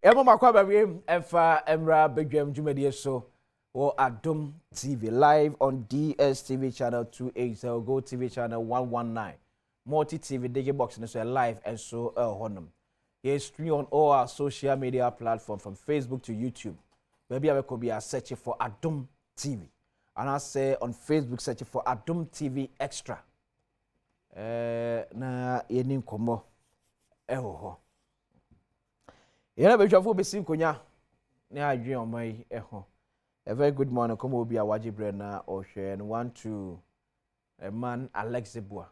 Emo makwa bawe emfa emra bedwam dwumadi so or Adom TV live on DSTV channel 280, Go TV channel 119, Multi TV Digi Box and so live and so honum. Yes, stream on all our social media platforms from Facebook to YouTube. Maybe I could be searching for Adom TV. And I say on Facebook searching for Adom TV Extra. Na yenim komo ho. Yena be twafo be sin konya na adwen omai ho. A very good morning come obi awaje bre na ohwe and want to a man Alex Zebua.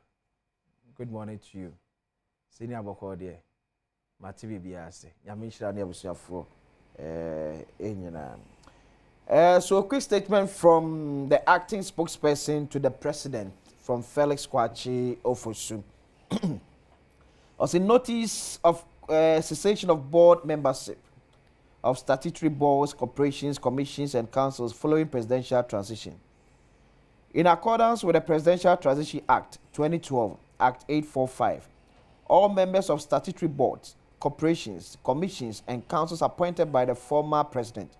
Good morning to you. Senior aboko there. Ma TV biase. Nyame hira na abusuafo enyina. So a quick statement from the acting spokesperson to the president from Felix Kwachi Ofosu. As a notice of cessation of board membership of statutory boards, corporations, commissions, and councils following presidential transition. In accordance with the Presidential Transition Act 2012, Act 845, all members of statutory boards, corporations, commissions, and councils appointed by the former president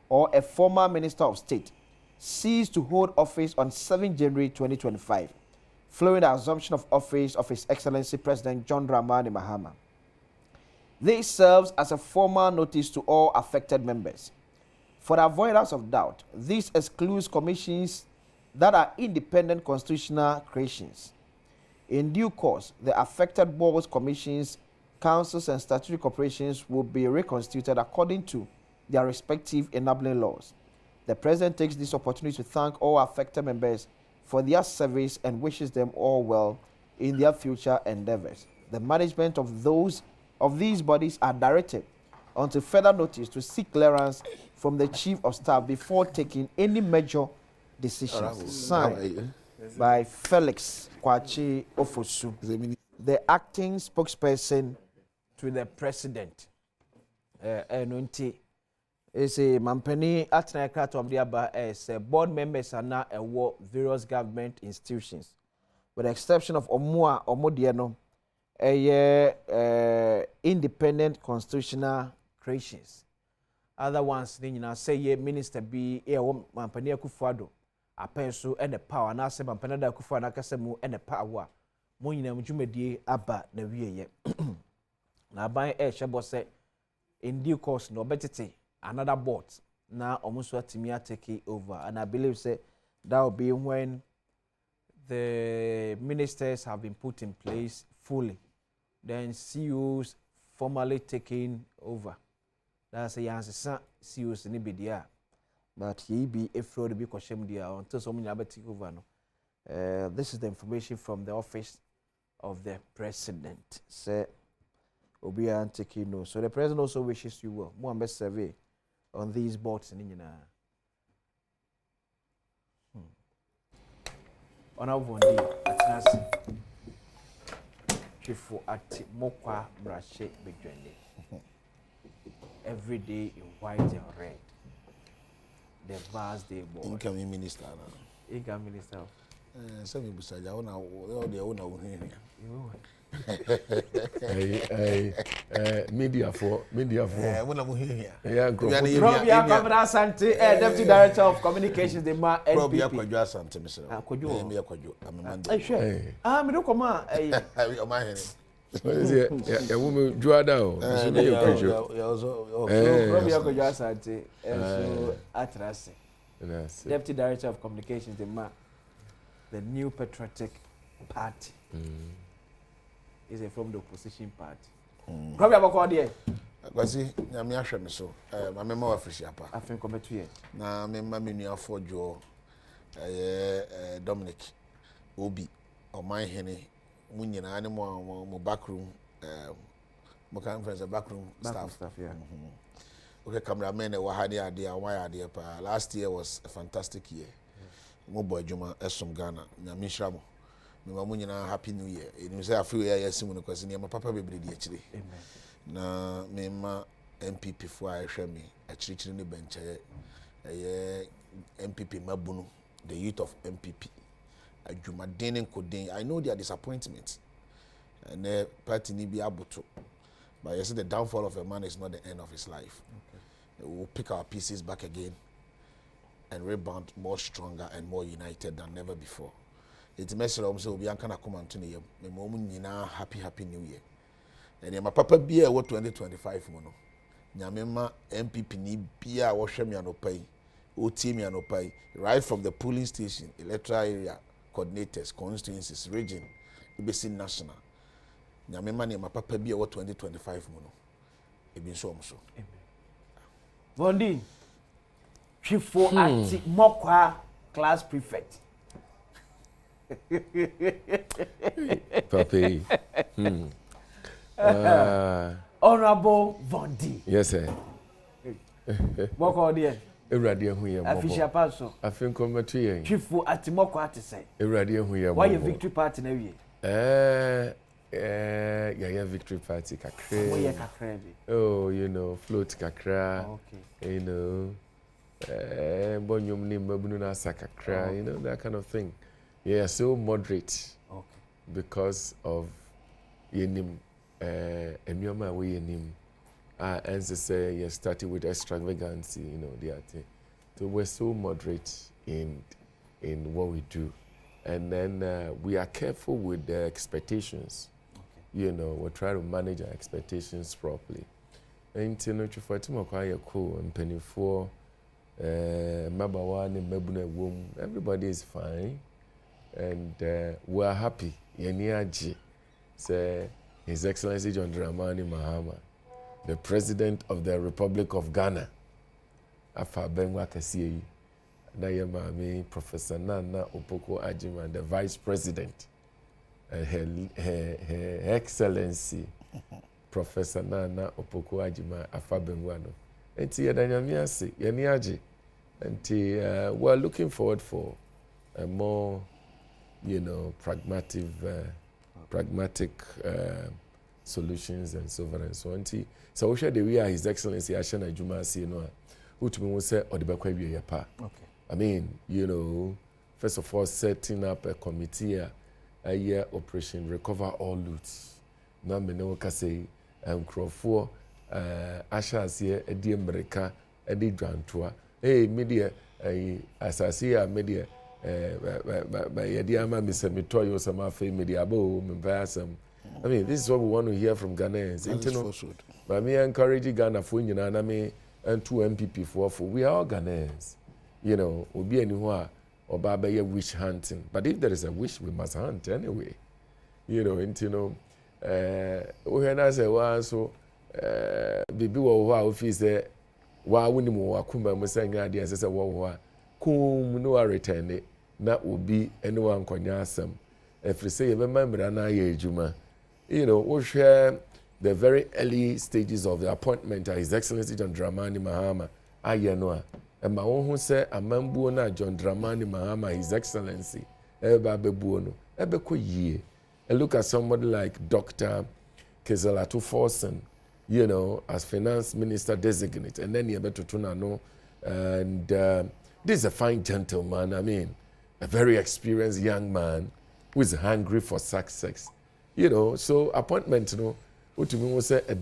or a former minister of state cease to hold office on 7 January 2025, following the assumption of office of His Excellency President John Dramani Mahama. This serves as a formal notice to all affected members. For the avoidance of doubt, this excludes commissions that are independent constitutional creations. In due course, the affected boards, commissions, councils, and statutory corporations will be reconstituted according to their respective enabling laws. The President takes this opportunity to thank all affected members for their service and wishes them all well in their future endeavors. The management of these bodies are directed until further notice to seek clearance from the Chief of Staff before taking any major decisions. Signed by Felix Kwachi Ofosu, the acting spokesperson to the President. Is a Mampeni Atnaka of the Aba as board members are now award various government institutions, with the exception of Omua Omodiano, independent constitutional creations. Other ones, say ye minister be Mampeni Akufo-Addo, a pencil and the power, and I say Mampena Akufo-Addo Akasemu and the power. Moyina Mujumedi Abba Neviye. Now by Shabo say in due course no better another board now almost what Timia take over, and I believe say that will be when the ministers have been put in place fully, then CEOs formally taking over. That's a answer. CEOs in Ibidia, but he be a fraud to be questioned until someone never take over. No, this is the information from the office of the president. Say Obian taking no. So the president also wishes you well. More best survey on these boards in India. On our one day, at Chifu at Mokwa Brashe Bigwende. Every day in white and red. The vast day board. Incoming minister. Incoming minister. Some people say, I want to own media for when I'm here. Yeah, Robia Governor Sante, Deputy Director of Communications, the Ma Robia NPP. Kwadwo Asante Mr. Kwadwo. I'm a man. Me do come on. a woman draw down. Robia Kwadwo Asante, so Atrase. Deputy Director of Communications, the Ma, the New Patriotic Party. Is from the opposition party. Probably about what year? Because I'm here, so my memory official. I think come 2 years. Now, my mammy for Joe Dominic Obi or my henny, Munyan animal, my backroom, my conference, backroom staff. Yeah. Okay, cameraman, what had the idea? Why idea? Last year was a fantastic year. Mobo Juma, Esum Ghana, Namishramo. Me mamu nyina happy new year. You say I feel yes mu no kwase ne papa be bredi akire. Amen. Na me ma MPP fo a hwe me akirikiri ne benche MPP mabunu, the youth of MPP. Adwumaden nkodin. I know their disappointment. And the party ni bi aboto. But you see, the downfall of a man is not the end of his life. Okay. We'll pick our pieces back again and rebound more stronger and more united than never before. It's a message of so we are going to come to you. Happy New Year. And my papa be a 2025 mono. Nyamema MPP ni bia wo hwe me anopai. O team me anopai right from the polling station, electoral area coordinators, constituencies, region, ibesi national. Nyamema ni my papa be a 2025 mono. Ebi so omso. Amen. Bondi. Chifo ati mokwa class prefect. Papi. Honorable Bondi. Yes, sir. Mokwa dear. Everybody who you are. Official paso. I think come to you. Chifo ati mokwa ati say. Everybody who you are. Why your victory party na wie? Yeah, victory party kakre. Oh, you know, float kakra. Okay. You know, bonyum ni mabunu na sakakra. You know, that kind of thing. Yeah, so moderate. Okay. Because of yenim enyoma we yenim. And they say you started with extravagance, you know, the thing. So we're so moderate in what we do. And then we are careful with the expectations. Okay. You know, we try to manage our expectations properly. And you know, for timo kwa yako mpenifo mabawa ni mabuna wom, everybody is fine. And we are happy. Yeniaji say His Excellency John Dramani Mahama, the President of the Republic of Ghana. Afa Benwa Kasiye. Nayamami Professor Nana Opoko Ajima, the Vice President. Her Excellency Professor Nana Opoko Ajima Afa Benwano. And Yadanyamiasi, Yeniaji. And we're looking forward for a more, you know, pragmatic solutions and so on and so on. So we share the way His Excellency Ashana Juma see no. Utumi will say odibakwa bi yapa. Okay. I mean, you know, first of all, setting up a committee, a year operation, recover all loots. Now me know say Crawford Asha here edi America edi dwantoa. Hey media asasi media by Yadiama Mr. Mitoyo Samafe media bo mbasam. I mean, this is what we want to hear from Ghanaians. But me encourage Ghana for you know, me and 2 MPP for we are all Ghanaians. You know, we'll be anywhere or baba wish hunting. But if there is a wish, we must hunt anyway. You know, and you know, we have say well, so baby wa office there. Wa wuni mo akuma mo say nya dey say wo kum no return it. Na obi anyone konya asem. If you say you remember na ye ejuma. You know, we share the very early stages of the appointment of His Excellency John Dramani Mahama. Ayenoa. And my own who say Amambu na John Dramani Mahama, His Excellency. Eba bebuono. Ebe ko ye. And look at somebody like Dr. Kezelatu Forsen, you know, as finance minister designate. And then Yebe Tutunano. And this is a fine gentleman. I mean, a very experienced young man who is hungry for success. You know, so appointment, you know, what to me was say a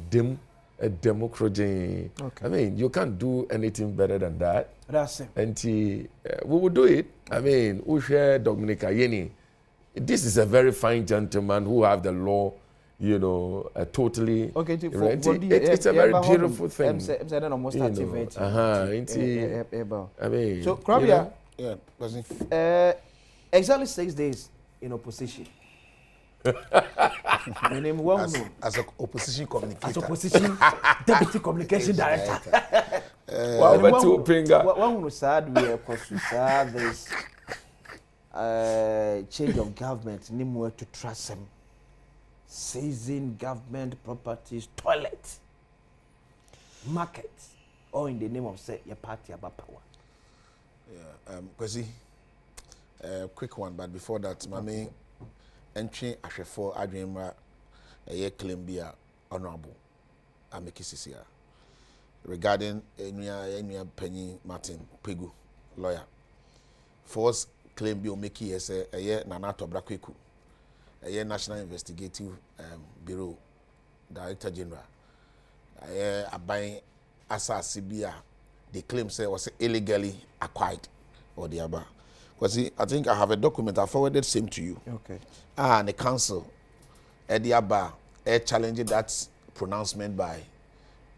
democracy. Okay. I mean, you can't do anything better than that. That's it. And we will do it. I mean, we share Dominica Yeni. This is a very fine gentleman who have the law, you know, totally. Okay, it's a very beautiful thing. I mean, so Krabia, yeah, exactly 6 days in opposition. My name as an opposition communicator. As opposition deputy communication director. One who said we are concerned this change of government, anymore to trust them. Seizing government properties, toilet, markets, all in the name of say your party about power. Yeah, Kwesi, quick one, but before that, Mami. Entry ashefo adwemra eye claim bia honorable amekisisia regarding enua panyin Martin Pegu lawyer first claim bi o make yes eye Nana Tobrakweku eye National Investigative Bureau Director General aban asase bi they claim say was illegally acquired or the other. Because I think I have a document I forwarded same to you. Okay. And the council the other challenging that pronouncement by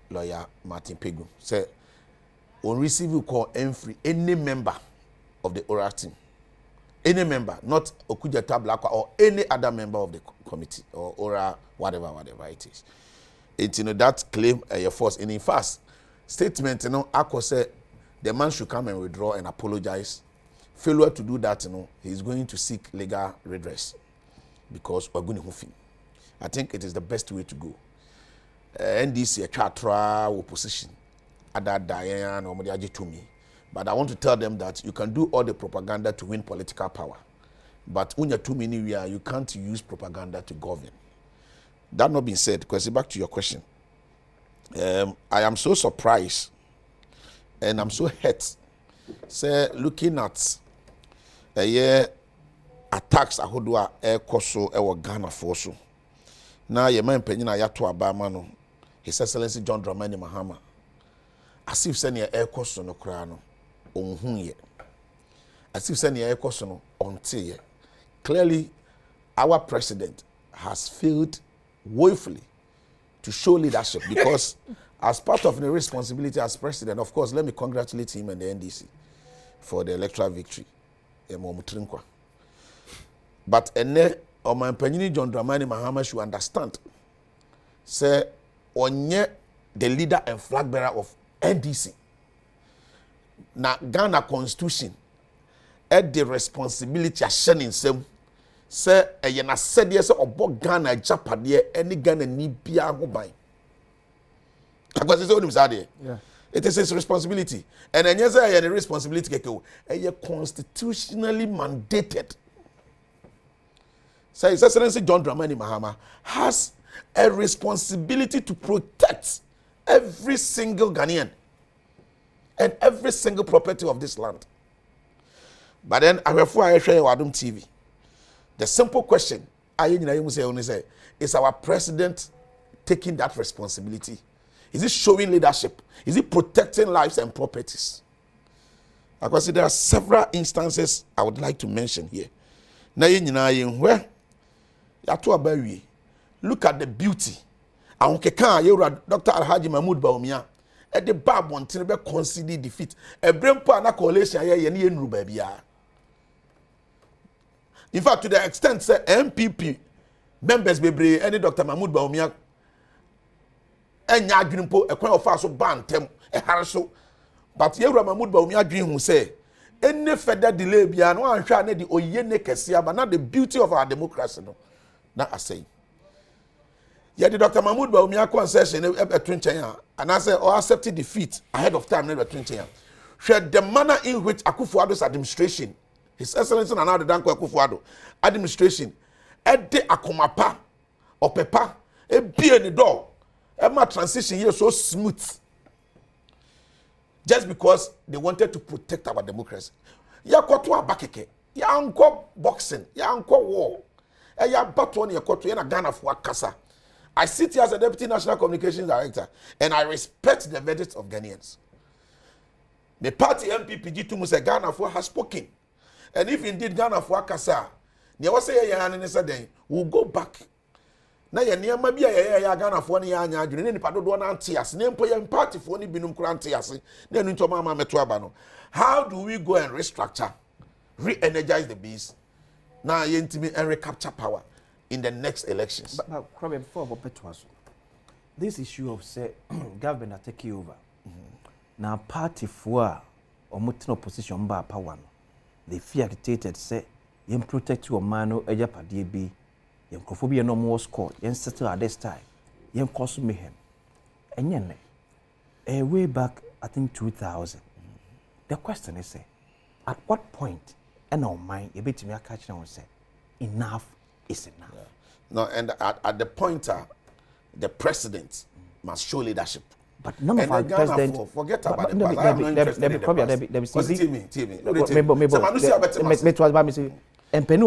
lawyer Martin Pegu. Say on receive call any member of the oral team. Any member, not Okudjata Blakwa or any other member of the committee or oral whatever it is. It's that claim your force. And in fact, statement, Akko said the man should come and withdraw and apologize. Failure to do that, he's going to seek legal redress because we're going to him. I think it is the best way to go. NDC a chatra opposition, Ada Diane or Modiaji to me. But I want to tell them that you can do all the propaganda to win political power. But when you're too many, you can't use propaganda to govern. That not being said, because back to your question, I am so surprised and I'm so hurt. Say, looking at attacks ahodua koso Ghana for so. Now your man penina yato abama His Excellency John Dramani Mahama. As if send your koso no krano onhunye. As if send your koso no ontie. Clearly, our president has failed woefully to show leadership because as part of the responsibility as president, of course, let me congratulate him and the NDC for the electoral victory. But my opinion, John Dramani Mahama should understand, say, onye the leader and flag bearer of NDC. Na Ghana Constitution, at the responsibility of sharing some, say, na said yes obo Ghana Japade, any Ghana ni bia ho ban. Yeah. It is his responsibility. And then yes, a responsibility constitutionally mandated. So His Excellency John Dramani Mahama has a responsibility to protect every single Ghanaian and every single property of this land. But then I refer to Adom TV. The simple question is our president taking that responsibility? Is it showing leadership? Is it protecting lives and properties? Because there are several instances I would like to mention here. Now, look at the beauty. Dr. Alhaji Mahmoud Bawumia at the Badwam Mpensenpensenmu conceded defeat. A brain partner coalition in fact, to the extent say MPP members be any Dr. Mahmoud Bawumia enya adwinpo ekwan ofa so bantem ehare but Yewura Mahmoud Bawumia adwin hu say any further delay bia no anhwa na de oye ne kese aba na the beauty of our democracy no na asay ye the Dr. Mahmoud Bawumia concession ebeto nchen and I say or accepted defeat ahead of time na ebeto nchen share the manner in which Akufo-Addo's administration, His Excellency Nana Addo Dankwa Akufo-Addo administration ede akomapa opepa e bie ni door. My transition here so smooth just because they wanted to protect our democracy. Ya koto abakeke, ya anko boxing, ya anko war, ya battle on ya koto ya na Ghana for kasa. I sit here as a Deputy National Communications Director and I respect the verdict of Ghanaians. The party MPPG to Muse Ghana for has spoken. And if indeed Ghana for kasa, we'll go back. Na ye niam bia ye Ghana fo ne ya anya adwene ne nipa dodo na ante ase ne mpo ye party fo ne binum kura ante ase na enu ntoma ma meto aba no. How do we go and restructure, re-energize the beast na ye ntimi and recapture power in the next elections? But probably before this issue of say government are taking over. Now party for omutin opposition ba power no, they fear dictated say you protect your man eja padie bi Yenkophobia no more score, yen settle at this time, yen cause mayhem. And yen, way back, I think 2000. The question is, at what point, and our mind, a bit me a catch and say, enough is enough. Yeah. No, and at the point, the president must show leadership. But none of our president forget about the past. I am not interested in the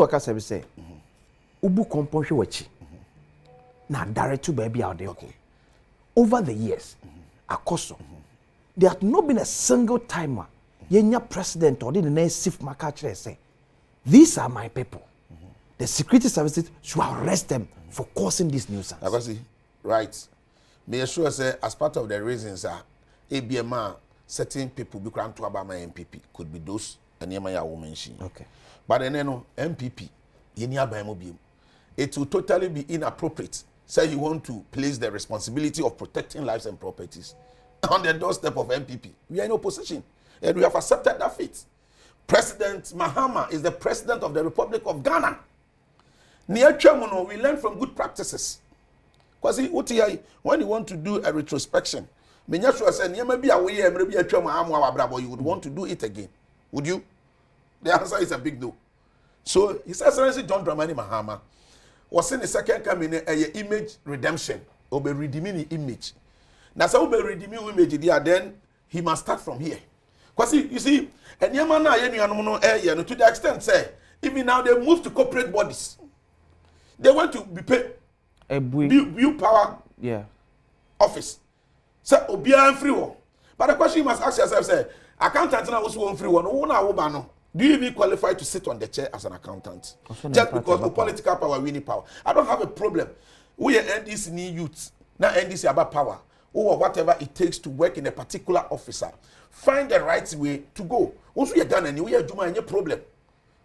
past. Ubu composure wachi na direct to baby out there. Okay. over the years, Akoso, there had not been a single timer. Yenya president or the next sif makache say, these are my people. The security services should arrest them for causing this nuisance. Akosi, right. May sure say as part of the reasons are ABMA certain people be to Obama MPP could be those and Yamaya woman she. Okay. But then MPP, it will totally be inappropriate. Say you want to place the responsibility of protecting lives and properties on the doorstep of MPP. We are in opposition and we have accepted that fate. President Mahama is the president of the Republic of Ghana. Near Chamuno, we learn from good practices. Because when you want to do a retrospection, you would want to do it again. Would you? The answer is a big no. So His Excellency John Dramani Mahama was in the second coming a image redemption. Or be redeeming the image. Now, so be redeeming image there, then he must start from here. Because you see, and to the extent say, even now they move to corporate bodies. They want to be paid. View power office. So Obia free one. But the question you must ask yourself, say, accountant now also one free one. Do you even qualify to sit on the chair as an accountant? Just because of political power, we need power. I don't have a problem. We are NDC need youth. Now NDC about power. Or whatever it takes to work in a particular officer. Find the right way to go. Once we are done and we are doing any problem.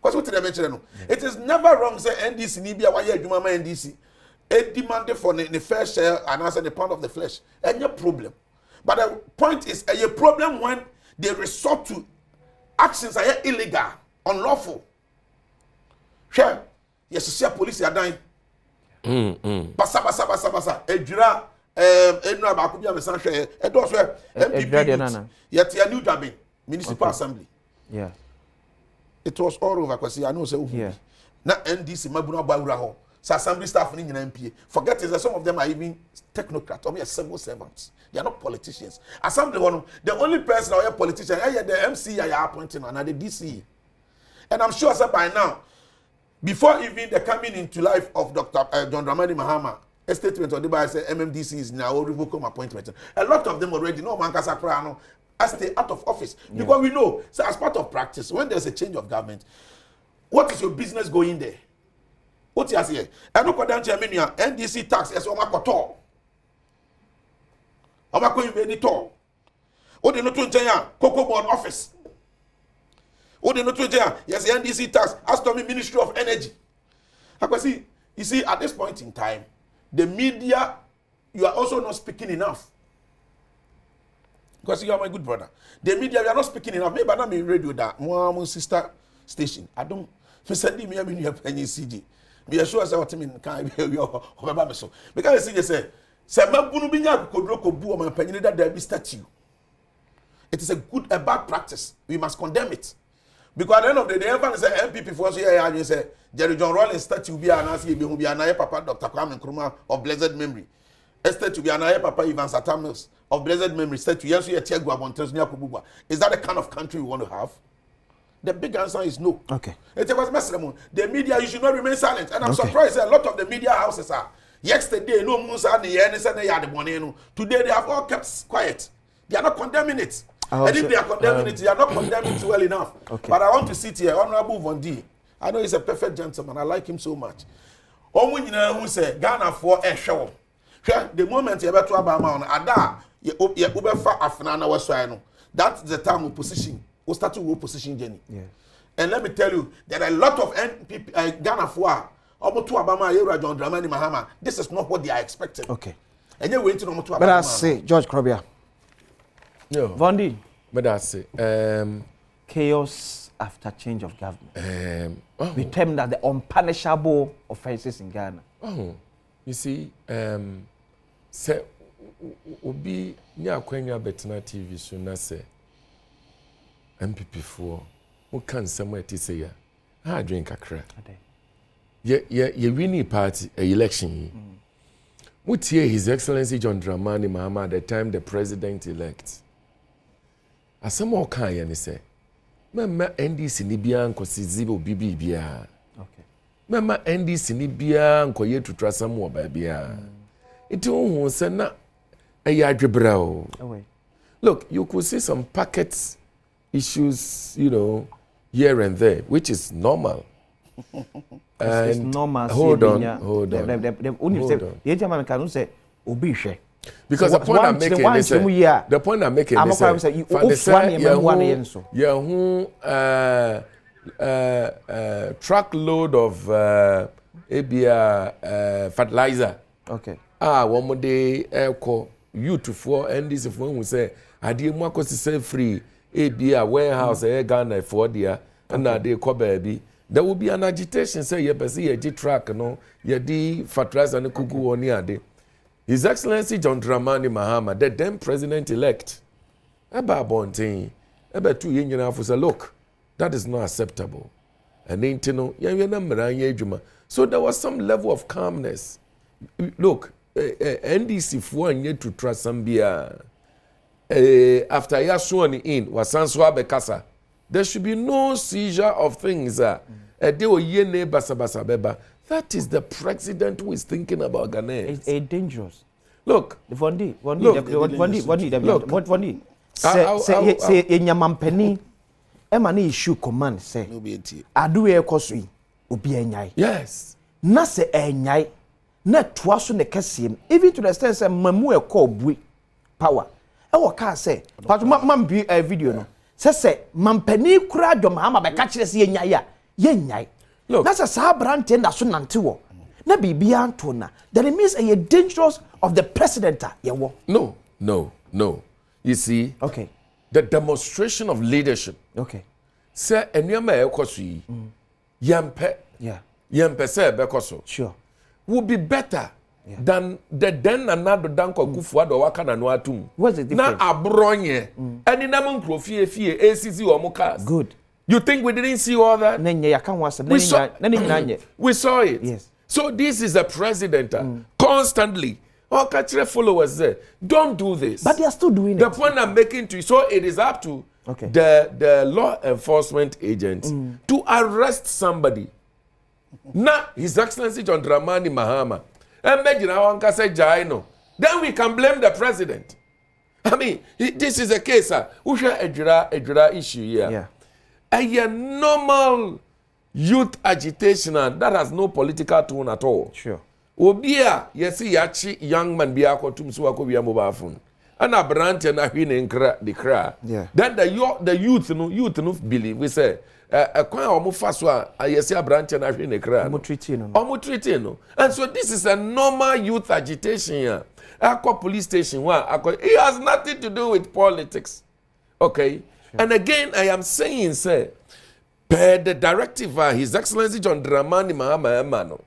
Because what did I mention? It is never wrong say NDC need be a wire Juma NDC. It demanded for the fair share and answer the pound of the flesh. Any problem. But the point is a problem when they resort to actions are illegal, unlawful. Sure. Yes, you see a police are dying. Basa. Ejira enra ba ko bia me san hwe e do so MPP. Yet a new dubbing municipal assembly. Yeah. It was all over because I know say who. Na NDC mabuna bawura ho. So assembly staff ni nyina MPA. Forget is that some of them are even technocrats or civil servants. They are not politicians. Assembly one, the only person or a politician, the MC I appointing and the DC. And I'm sure that by now, before even the coming into life of Dr. John Dramani Mahama, a statement on the by say MMDC is now revoking appointment. A lot of them already know Mankasa Krano as they out of office. Because we know, so as part of practice, when there's a change of government, what is your business going there? What you say? I know Kodan Chamania, NDC tax is Omakoto. Omako Invenitor. What the Notu Jaya, Cocoa Board Office. What the Notu Jaya, yes, NDC tax, as to me Ministry of Energy. You see, at this point in time, the media, you are also not speaking enough. Because you are my good brother. The media, you are not speaking enough. Maybe I'm in radio that my sister station. I don't send me a CG. Be sure as I want to mean can be your so. Because I say, Sababunu binya kodroko bu o manpanyin that there be statue. It is a bad practice. We must condemn it. Because at the end of the day, everyone say MPP for us here, you say Jerry John Rawlings statue be anasi be anaye papa Dr. Kwame Nkrumah of blessed memory. A statue be anaye papa Ivan Satamils of blessed memory statue. Yes, we are Tiago Abontes Nyakubugwa. Is that the kind of country we want to have? The big answer is no. Okay. It was Mesremon. The media, you should not remain silent. And I'm surprised a lot of the media houses are. Yesterday, no Musa and the today they have all kept quiet. They are not condemning it. And if they are condemning it, they are not condemning it well enough. Okay. But I want to sit here, Honorable Vondi. I know he's a perfect gentleman. I like him so much. Who say Ghana for a show. The moment you're about to Obama Ada, you ubefa afnana waswano. That's the time we position. We start to position Jenny. Yeah. And let me tell you, there are a lot of NPP, Ghana for Obama, John Dramani Mahama. This is not what they are expecting. Okay. And you're waiting on Obama. But I say, George Krobia. No. Vondi. But I say, chaos after change of government. We term that the unpunishable offences in Ghana. Oh, you see, say, Obi nya kwenya Betna TV so na say MPP for who can somewhere to say ya drink kakra ye winning party election what here His Excellency John Dramani Mahama at the time the president elect as some more can you say mama NDC ni bia nkosi zibo bibi bia okay mama NDC ni bia nkoye tutra samu ba bia it who say na Look, you could see some packets issues, you know, here and there, which is normal. It's normal. Hold on. Because the point I'm making is the point I'm making is truckload of fertilizer. Okay. One more day, youth for and this phone who say, I did more cost free. A warehouse, Ghana for dear, and now they call baby. There will be an agitation, say, you see a G track, no, ye di fertilizer and kuku on yade. His Excellency John Dramani Mahama, the then president elect, about Bontain, about 2 years and say, look, that is not acceptable. And then, so there was some level of calmness. Look, NDC for and yet to trust Zambia. After you are sworn in, bekasa. There should be no seizure of things. That is the president who is thinking about Ghana. It's dangerous. Look, Vondi. Say in Yamampeni, Emani issue command say. Aduwe kosui obi enyai. Yes. Na se enyai. Na twaso ne kesiem. Even to the extent say mamu e call bui power. Ewo ka say, but man bi video no. Say mampani kura dwom ama be ka kire se enyai a, yenyai. Look, that's a sabrante na so nante wo. Na bibia anto na. Then it means a dangerous of the president yewo. No. You see? Okay. The demonstration of leadership. Okay. Say enyama ekoso yi. Yampe. Yeah. Yampe say bekoso. Sure. Would be better than the then another danko kufuado waka na no atum. What's the difference? Na abronye. Ani na mon profie fie ACC or mukas. Good. You think we didn't see all that? We saw it. Yes. So this is a president constantly. All catch followers there. Don't do this. But they are still doing the it. The point I'm making to you, so it is up to the law enforcement agents to arrest somebody. Now, His Excellency John Dramani Mahama. Then we can blame the president. I mean, this is a case. Ejira issue here. Yeah. A normal youth agitation that has no political tone at all. Sure. Obia, yesi yachi young man biako tumsuako via mobile phone. And a branch and a hin the cry. Yeah. Then the youth no believe. We say a quite almost fast one. Yesi a branch and a hin the cry. Omutritino. And so this is a normal youth agitation here. Akwa police station one. It has nothing to do with politics. Okay. Sure. And again, I am saying, say, per the directive His Excellency John Dramani Mahama Emano.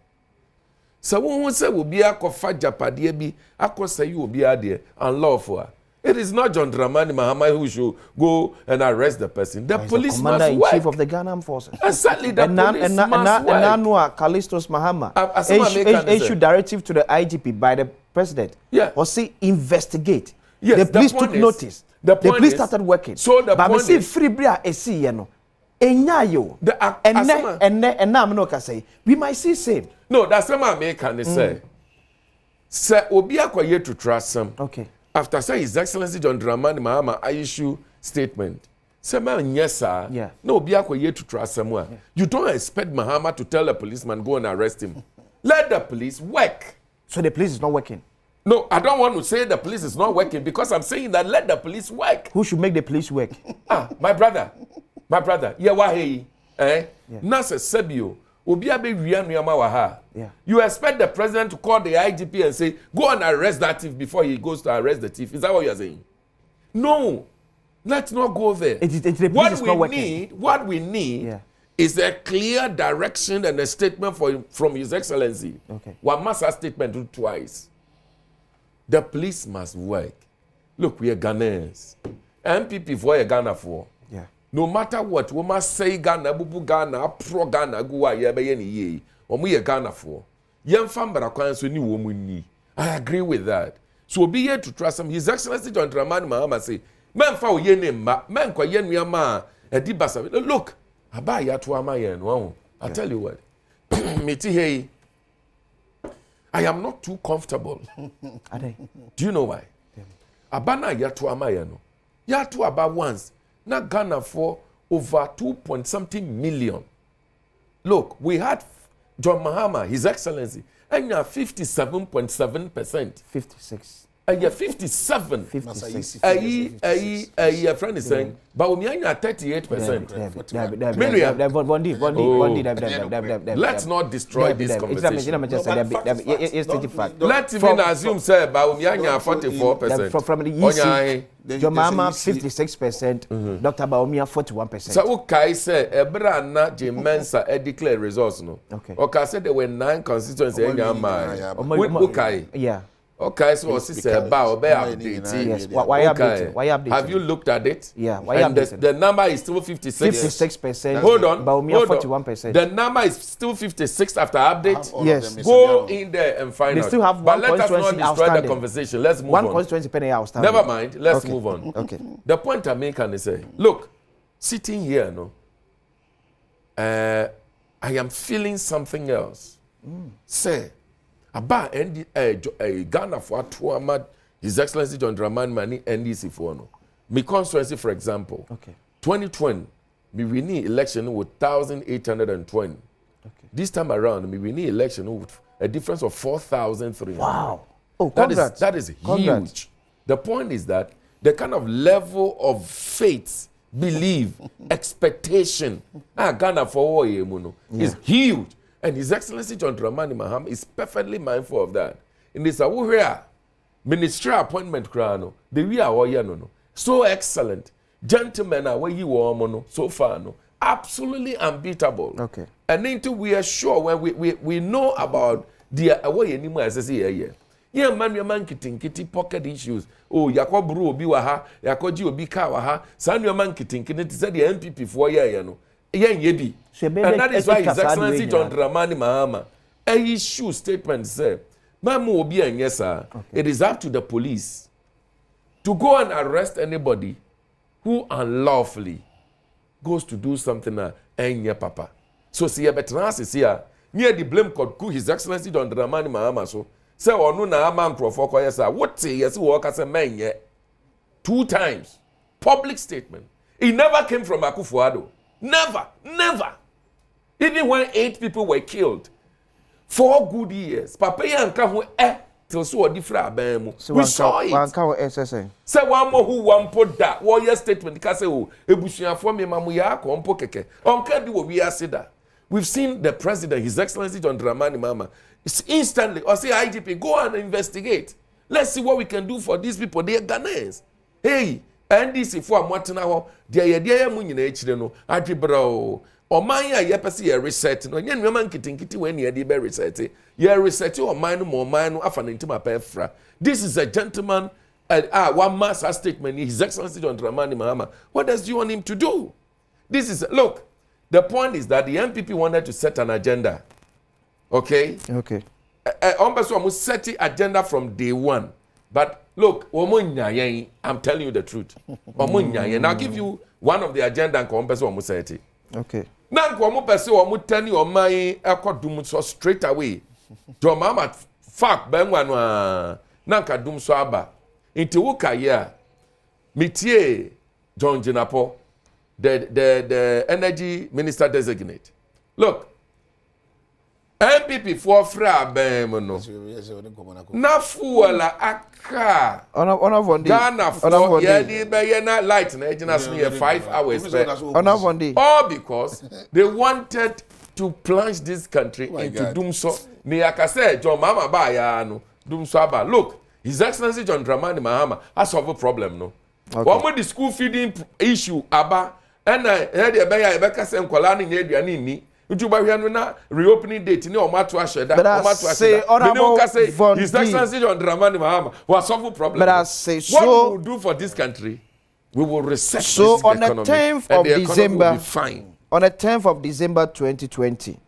So when say will be akofa japade bi akosa you will be there unlawful. It is not John Dramani Mahama who should go and arrest the person. The police must work. Commander-in-Chief of the Ghana Armed Forces. Exactly, the police must work. And now Callistus Mahama issued directive to the IGP by the president. Yeah. Or say investigate. Yes, the police took notice. The police started working. So the but point is, free bria esi no. Enyayo. And now I'm not say we might see same. No, that's what I'm making say. Sir, obi akwaye to trust him. Okay. After say His Excellency John Dramani Mahama I issue statement. Say man yes sir. Yeah. No obi akwaye to trust someone. Yeah. You don't expect Mahama to tell a policeman go and arrest him. Let the police work. So the police is not working. No, I don't want to say the police is not working because I'm saying that let the police work. Who should make the police work? My brother. Yeah, wahi. Nasa Sebio. Yeah. You expect the president to call the IGP and say, go and arrest that thief before he goes to arrest the thief. Is that what you're saying? No. Let's not go there. What we need is a clear direction and a statement from His Excellency. Okay. One must have statement twice. The police must work. Look, we are Ghanaians. MPP for Ghana for. Yeah. No matter what, we must say Ghana, bubu Ghana, pro Ghana, go ye be ye. We are Ghana for. Young family so ni woman. I agree with that. So be here to trust him. His Excellency John Dramani Mahama say, "Man for ye name, man kwa ye nuyama edibasa." Look, abaya to ama ye no. I tell you what, meti hey. I am not too comfortable. Do you know why? abana yato amaya no yato about once na Ghana for over 2 point something million. Look, we had John Mahama, His Excellency, and you are 57.7%. 56. And you're 57. 56. A friend is saying, but we are 38%. Let's not destroy this conversation. Let's even assume, say, but we are 44%. From the EC, John Mahama 56%, Dr. Baumia 41%. So, okay, say, Ebrana, Jimensa, declare results, no? Okay. Okay, said there were 9 constituencies in Yamai. Okay. Yeah. Okay, so what's this about? Yes. Why update? Why update? Have you looked at it? Yeah. Why and update? The number is still 56. 56%. Hold on. Baumia 41%. The number is still 56 after update. Yes. Go in there and find out. They still have but one let us not constituency destroy outstanding. the conversation. Let's move One on. constituency penny outstanding. Never mind. Let's Okay. move on. Okay. The point I'm making is say, look, sitting here, no, I am feeling something else. Say, about Ghana for Tuama, His Excellency John Dramani Mani NDC for no. My constituency, for example, 2020, we win election with 1,820. This time around, we win election with a difference of 4,300. Wow. Oh, congrats. That is Congrats. huge. The point is that the kind of level of faith, belief, expectation, Ghana for is huge. And His Excellency John Dramani Mahama is perfectly mindful of that. In this ministerial appointment, the we are no. So excellent. Gentlemen are where you are so far no. Absolutely unbeatable. Okay. And until we are sure when we know about the way anymore as I say here. Yeah, man kitty pocket issues. Oh, yako bro obi wa ha, yako ji obi ka wa ha. San your man kitty said the MPP for year no. Yedi. And that is why His Excellency John Dramani Mahama a issue statement said, Mamu obi and yes sir, it is up to the police to go and arrest anybody who unlawfully goes to do something and your papa. So see a better here, near the blame could go His Excellency John Dramani Mahama so say or no na man for yes sir. What say yes work as a man yet 2 times public statement. It never came from Akufo-Addo. Never. Even when 8 people were killed, 4 good years. Papa yanka hu till so different abemu. We saw it. Say one more who one put that. Warrior statement ka say o ebusuafo me mamu ya kompo keke. Onka di wo we asida. We've seen the president, His Excellency John Dramani Mahama, it's instantly or say IGP go and investigate. Let's see what we can do for these people. They are Ghanaians. Hey, NDC for Mwatena ho, dia mu nyina echire no, adwebra Oman ya yepese ye reset no nya nneman kitinkiti when ye dey be reset ye reset oman no oman no afa ne ntima pa efra. This is a gentleman one mass statement. His Excellency John Dramani Mahama, what does you want him to do? This is look, the point is that the MPP wanted to set an agenda. Okay? Almost set the agenda from day one. But look, I'm telling you the truth. And I'll give you one of the agenda and set it. Okay. Now, tell you my so straight away. John Mama fact ben one nanka dum so aba. Into wuka ya Mitie John Jinapo, the energy minister designate. Look, MPP for fra ben no. Na fuela aka. Ghana for yedi be na light na ejina so 5 hours. All because they wanted to plunge this country into doom so. Ni akase John Mama ba ya no doom so aba. Look, His Excellency John Dramani Mahama has solved a problem no. One with the school feeding issue aba and head the be ya be ka se nkwala ni aduane ni. Na reopening date ni omato asheda His Excellency John Dramani Mahama was solve problem. But I say so what we will do for this country, we will reset so this on economy, the 10th of December fine. On the 10th of December 2020,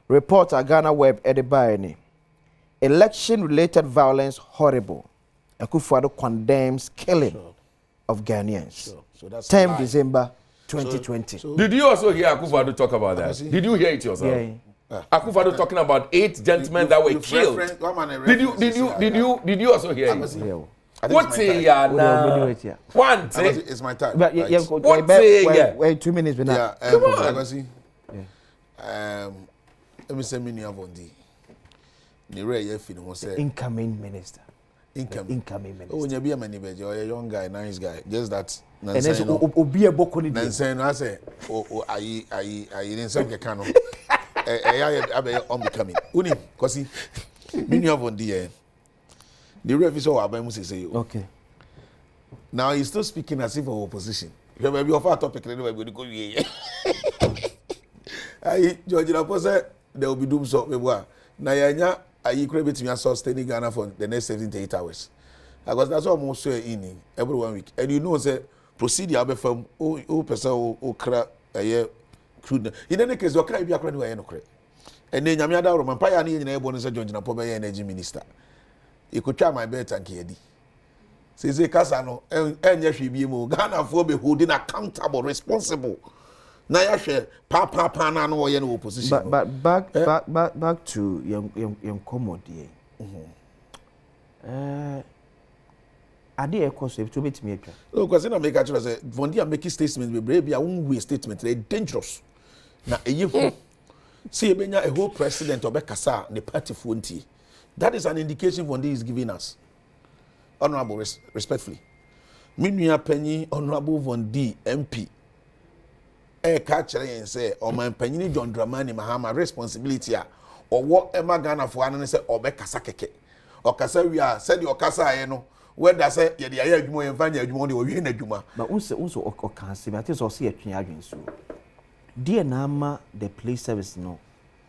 report at Ghana Web Edibayani. Election related violence horrible. Akufo-Addo condemns killing of Ghanaians. So that's 10th December 2020. Did you also hear Akufo-Addo talk about that? Did you hear it yourself? Yeah. Akufo-Addo talking about 8 gentlemen that were killed. Did you also hear it? What's it, Yana? One thing. It's my time. But right? What's it? Wait 2 minutes. Yeah, Come on. I see. Let me say, Mini Avondi. The rare Yefin was say incoming minister. Incoming minister. Oh, when you be a many baby, you're a young guy, nice guy. Just that. And then Obi a bokoni. Nansen, I say, I didn't say the canon. I unbecoming. Uni, cause Mini Avondi. The ref is all about Musi say. Okay. Now he's still speaking as if for opposition. You may be off our topic. Anyway, we go here. George Lapo said there will be doom so. Now yanya, I credit me as sustaining Ghana for the next 78 hours. Because that's almost in every 1 week. And you know, say procedure be from person who crack a year crude. In any case, you can't be a credit where you know. And then Yamada Roman Pioneer in a bonus of George Lapo energy minister. You could try my bet and Kedi. Say Casano, and yes, we be more Ghana for be holding accountable, responsible. Now you share papa no no opposition. But back to young commodity. Ade e course to meet me. No, because I make actually say Vondi making statements be brave, your own way statement, they dangerous. Now you see a whole president of Bekasa, the party funti. That is an indication Vondi is giving us. Honorable, respectfully. Minuya Penny, Honorable Vondi, MP. Catch and say, or my penny John Dramani Mahama responsibility, or what Emma Ghana for an say, or Bekasakeke. Or Kasa, we are said your Kasa, you know, where does it, the Ayagmo and Vanya Jumoni or Yena Juma. But also or cancer, but it's also a Triagin. Dear Nama, the police service, no,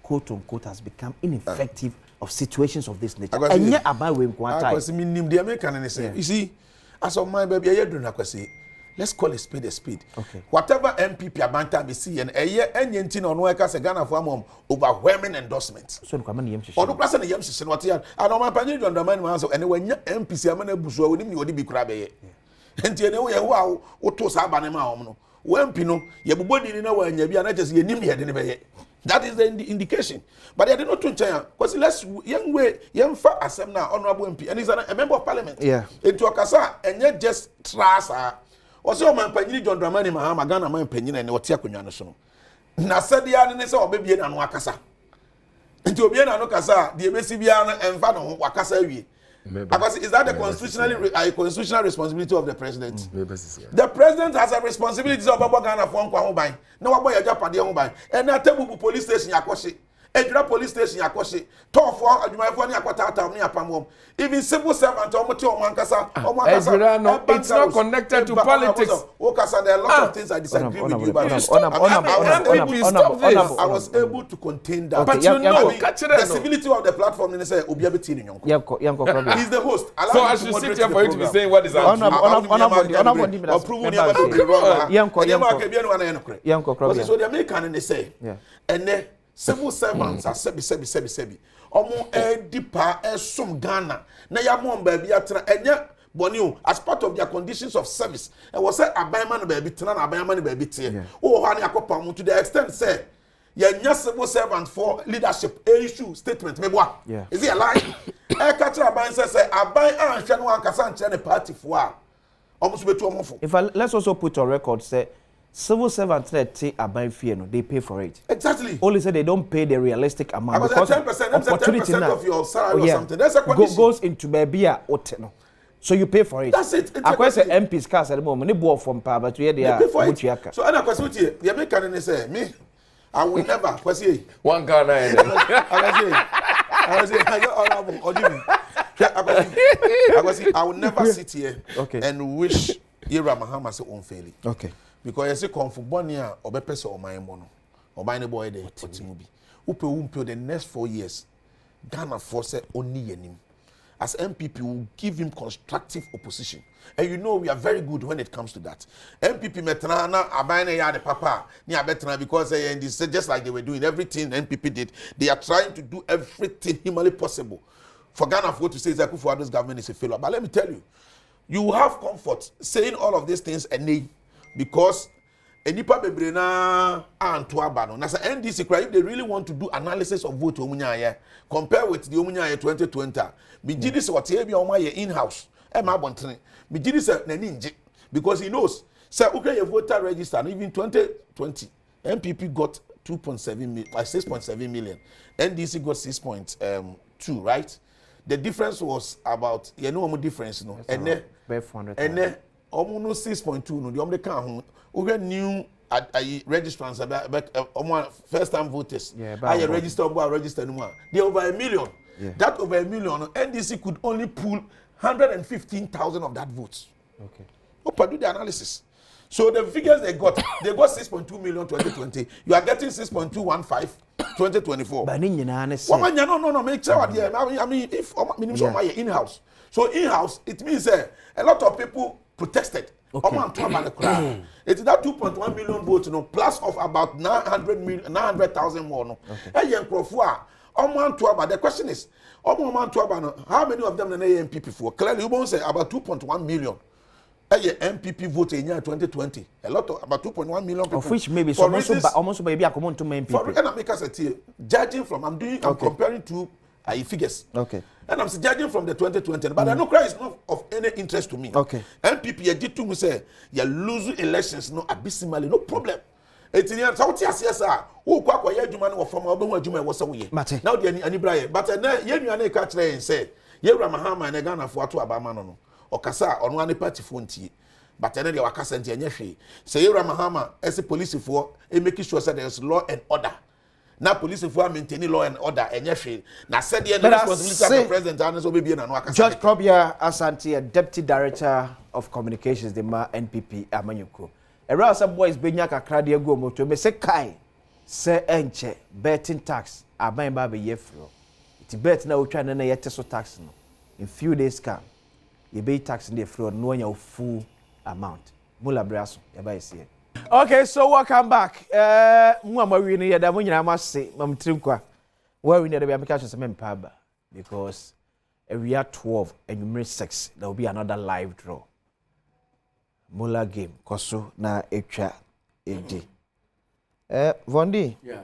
quote unquote, has become ineffective of situations of this nature. And yet, about when I was meaning the American and say, you see, as of my baby, I do not say. Let's call a spade a speed. Okay. Whatever MPP Abanta be see and a year any on work as a Ghana for mom overwhelming endorsements. So come on, Yamsi. Or the class and Yamsi, what here? I know my penny on the man was and when MPC Amana Busua with him, you would be crabby. And you know, wow, what to Sabanema. When Pino, you body in a way and you be an just your name here. That is the indication. But I did not to China because let's young way, young fat as now, honorable MP, and he's a member of parliament. Yeah. Into a casa and yet just trasa. Also, my penny John Dramani Mahama Ghana, my penny and what Yakuyan so. Nasadia and so baby and Wakasa. Into a Biana Casa, the Messibiana and Fano Wakasa. Is that the constitutional responsibility of the president? The president has a responsibility of Ghana for Kwahobine. No one boy a Japan Hobine. And I tell you, police station Yakoshi. Edra police station Yakoshi. Talk for Adumafoni Aquatata near Pamom. Even civil servant or Mankasa. It's not connected to politics. Okasa, there are a lot of things I disagree with you. But I was able to contain that. But you know, the civility of the platform in say Obiabiti Nyonko. He's the host. So I should sit here for you to be saying what is that? So the American they say, and then civil servants are sebi. Omo deeper some Ghana. Na ya mo baby atra enya boniu as part of their conditions of service. And was say abayman baby tena na abayman baby tie. Oh hani akopam to the extent say ya civil servant for leadership issue statement meboa. Is it a lie? E catch abayan say abayan anhwe no ankasa anche ne party for a. Omo so betu omo fo. If let's also put on record say civil servants that take a buy fee, no, they pay for it. Exactly. Only say they don't pay the realistic amount because 10% of your salary or something. That's a condition. Goes into baby or no. So you pay for it. That's it. I say MP's cars at the moment. They bought from power, but we are so I question here. The American say me, I will never. One Ghana. I will never sit here and wish Ira Mahama say unfairly. Okay. Because you say Confubonia or Bepes or my mono or my boy there, Timubi. Upe the next 4 years, Ghana force only him. As MPP will give him constructive opposition. And you know we are very good when it comes to that. MPP metrana abane ya the papa ni abetrana because they just like they were doing everything MPP did. They are trying to do everything humanly possible. For Ghana to say Zakufuado's government is a failure. But let me tell you, you have comfort saying all of these things and they because enipa bebre na anto abano na say NDC cry if they really want to do analysis of vote omunya compare with the omunya 2020 be this what here be omo in house ma bontre me gidi say na ninje because he knows say okay your voter register even 2020 MPP got 2.7 million 6.7 million NDC got 6.2 right the difference was about you know what difference no and then almost 6.2 no the can ho we new registrants about first time voters I register no they over a million that over a million NDC could only pull 115,000 of that votes okay do the analysis. So the figures they got 6.2 million 2020. You are getting 6.215 2024. But no, make sure I mean if in-house. So in-house it means a lot of people protested. Okay. It's that 2.1 million votes plus of about 900,000 more no. Okay. But the question is how many of them are MPP for? Clearly you won't say about 2.1 million. MPP vote in 2020. A lot of about 2.1 million people. Of which maybe so almost maybe a common to MPP. For and I make us a judging from I'm comparing two figures. Okay. And I'm judging from the 2020, but I know cry is not of any interest to me. Okay. MPP you did to say you lose elections no abysmally no problem. It's in here so what yes who kwa adwuma no from obo adwuma wo so ye. Now the ani braye but na ye nua na ka kire en say ye Ramahama na Ghana fo ato abama no. Okasa ono ane party phone tie but ene de wakasa ntie anya hwe say Ramahama as police for e make sure say there is law and order na police for maintain law and order anya hwe na said the responsibility of the president and so be na no akasa George Kobia Asante, Deputy Director of Communications the NPP Amanyuko era some boys benya kakra de agu moto me se kai se enche betting tax aban ba be yefro it bet na otwa na yete so tax no in few days can you pay tax in the fraud, no your full amount. Mula brasso, okay, so welcome back. Mwama we need that when I must say, Mam Trinkwa, where we need to be applications of Paba because we are 12 and you miss 6, there will be another live draw. Mula game, Koso na echa ed. Vondi, yeah.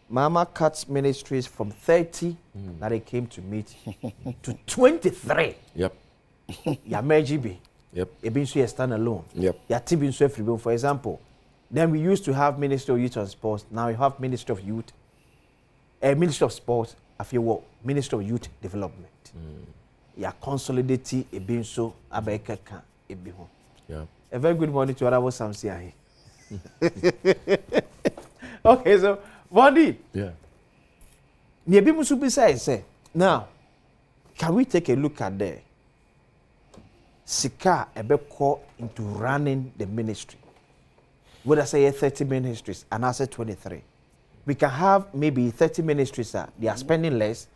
Mama cuts ministries from 30 that they came to meet to 23. Yep. Ya mejibi. Yep. Ebinsu ya stand alone. Yep. Ya tibinsu free. For example, then we used to have Ministry of Youth and Sports. Now we have Ministry of Youth, Ministry of Sports. I feel what Ministry of Youth Development. Ya consolidate ebinsu abeka kan ebiho. Yeah. A very good morning to Adom Samsia. Okay, so Bondi. Yeah. Ni ebimusu bisa say now. Can we take a look at there? Sika ebeko into running the ministry. Would I say 30 ministries and I say 23? We can have maybe 30 ministries that they are spending less,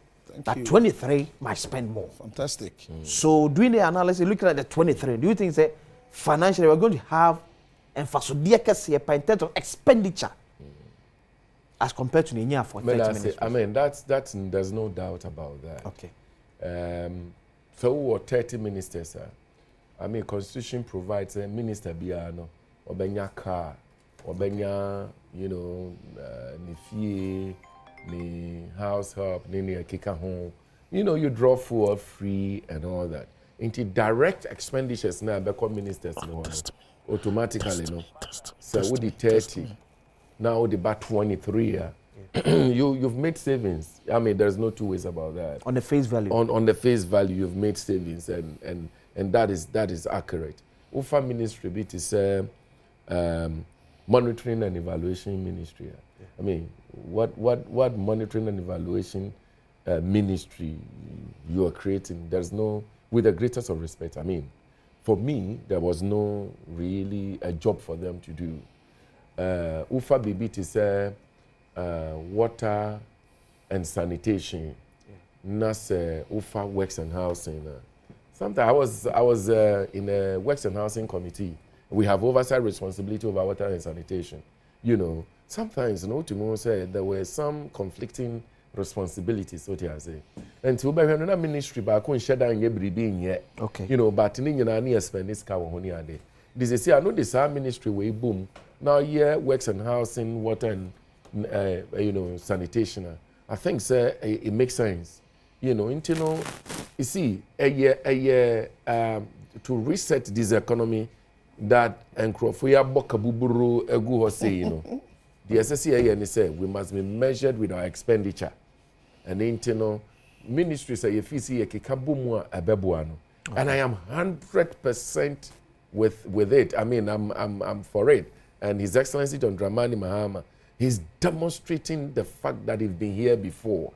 but 23 might spend more. Fantastic. So doing the analysis, looking at the 23, do you think that financially we're going to have emphasis in terms of expenditure as compared to the year for 30 ministries? I mean, that's there's no doubt about that. Okay. So what 30 ministers are? I mean, Constitution provides a minister biano, obenya car, obenya, ni fee, ni house help, ni kika home. You draw fuel free and all that. Into direct expenditures now become ministers automatically, So with the 30, now with the 23, you've made savings. I mean, there's no two ways about that. On the face value. On the face value, you've made savings, and that is accurate. UFA ministry bit is monitoring and evaluation ministry. Yeah. I mean, what monitoring and evaluation ministry you are creating? There's no, with the greatest of respect. I mean, for me, there was no really a job for them to do. UFA bit is water and sanitation. Nas UFA works and housing. Sometimes I was in a works and housing committee. We have oversight responsibility over water and sanitation. Sometimes to say there were some conflicting responsibilities. What I say, and to be in a ministry, but I couldn't share that in every being yet. Okay. But in spend this car on here. This is I know this our ministry way boom. Now works and housing, water and sanitation. I think it makes sense. you know, you see, to reset this economy that Encrophia Bokabuburu Egu was saying, you know, the SSCA say we must be measured with our expenditure. And internal ministry say if you see a kikabumwa abebuano. And I am 100% with it. I mean, I'm for it. And His Excellency John Dramani Mahama, he's demonstrating the fact that he's been here before.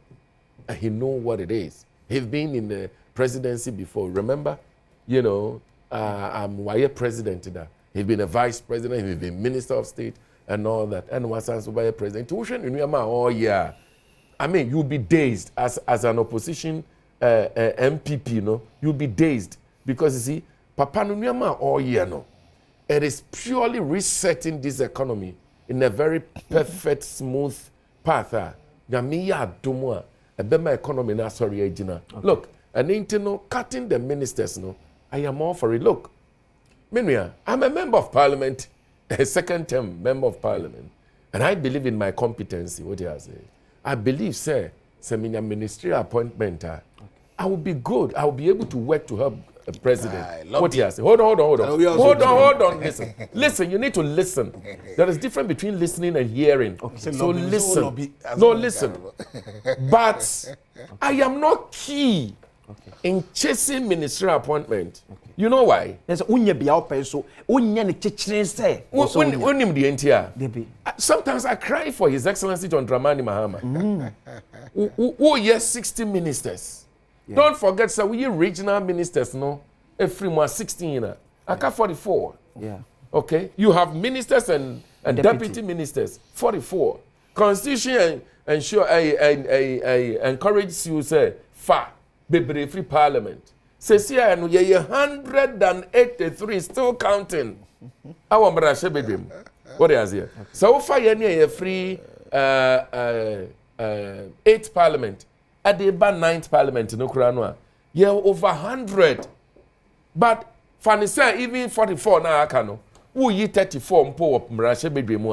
And he know what it is. He's been in the presidency before. Remember, you know, I'm why president there. He's been a vice president. He's been minister of state and all that. And was also by a president. Oh yeah. I mean, you'll be dazed as an opposition MPP. You know, you'll be dazed because you see, Papa Nunyama all year no. It is purely resetting this economy in a very perfect, smooth path. Gamiya Dumwa, a bema economy na sorry ejina. Look, and internal cutting the ministers, no, I am all for it. Look, Minria, I'm a member of parliament, a second term member of parliament, and I believe in my competency. What do you say? I believe, sir, seminar ministerial appointment. I will be good. I will be able to work to help the president. What do you say? Hold on. Listen, you need to listen. There is difference between listening and hearing. Okay. So listen. No, listen. But I am not key in chasing ministerial appointment. Okay. You know why? Sometimes I cry for His Excellency John Dramani Mahama. Who yes 60 ministers. Yeah. Don't forget, sir, we regional ministers, no? Every month 16, Aka 44. Yeah. Okay? You have ministers and deputy ministers, 44. Constitution ensure encourages you, say, be free parliament. Says here, and we 183 still counting. Our Mrashe bedroom. What is here? So far, you free 8th parliament. At the 9th parliament in Ukraine, you're over 100. But funny say, even 44 now, I can. Who ye 34 mpo of Mrashe bedroom?